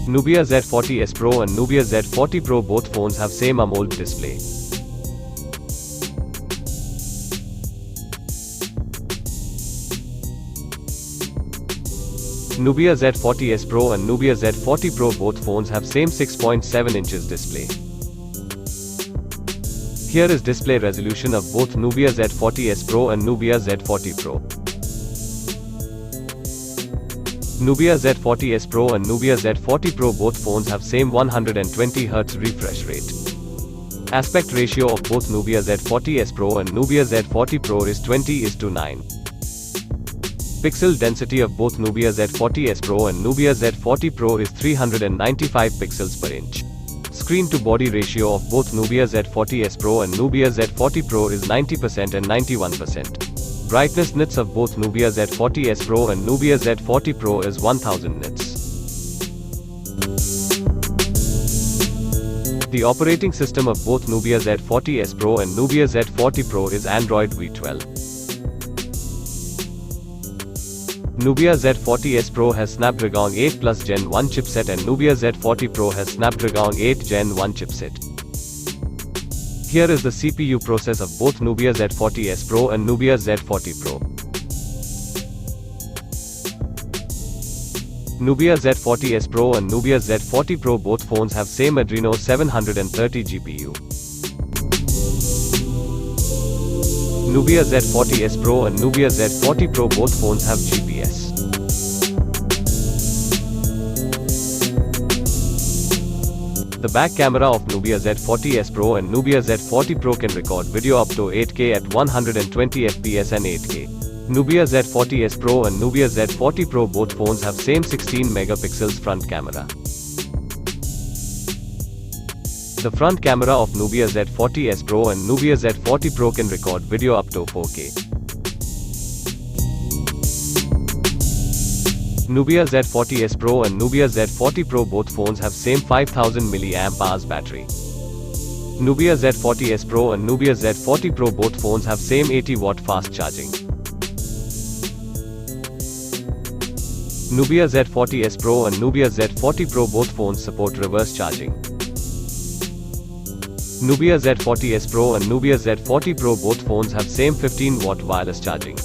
Nubia Z40s Pro and Nubia Z40 Pro, both phones have same AMOLED display. Nubia Z40s Pro and Nubia Z40 Pro, both phones have same 6.7 inches display. Here is display resolution of both Nubia Z40s Pro and Nubia Z40 Pro. Nubia Z40s Pro and Nubia Z40 Pro, both phones have same 120Hz refresh rate. Aspect ratio of both Nubia Z40s Pro and Nubia Z40 Pro is 20:9. Pixel density of both Nubia Z40s Pro and Nubia Z40 Pro is 395 pixels per inch. Screen to body ratio of both Nubia Z40s Pro and Nubia Z40 Pro is 90% and 91%. Brightness nits of both Nubia Z40s Pro and Nubia Z40 Pro is 1000 nits. The operating system of both Nubia Z40s Pro and Nubia Z40 Pro is Android V12. Nubia Z40s Pro has Snapdragon 8 Plus Gen 1 chipset and Nubia Z40 Pro has Snapdragon 8 Gen 1 chipset. Here is the CPU process of both Nubia Z40s Pro and Nubia Z40 Pro. Nubia Z40s Pro and Nubia Z40 Pro, both phones have same Adreno 730 GPU. Nubia Z40s Pro and Nubia Z40 Pro, both phones have GPS. The back camera of Nubia Z40s Pro and Nubia Z40 Pro can record video up to 8K at 120 fps and 8K. Nubia Z40s Pro and Nubia Z40 Pro, both phones have same 16 megapixels front camera. The front camera of Nubia Z40s Pro and Nubia Z40 Pro can record video up to 4K. Nubia Z40s Pro and Nubia Z40 Pro, both phones have same 5000 mAh battery. Nubia Z40s Pro and Nubia Z40 Pro, both phones have same 80-watt fast charging. Nubia Z40s Pro and Nubia Z40 Pro, both phones support reverse charging. Nubia Z40s Pro and Nubia Z40 Pro, both phones have same 15-watt wireless charging.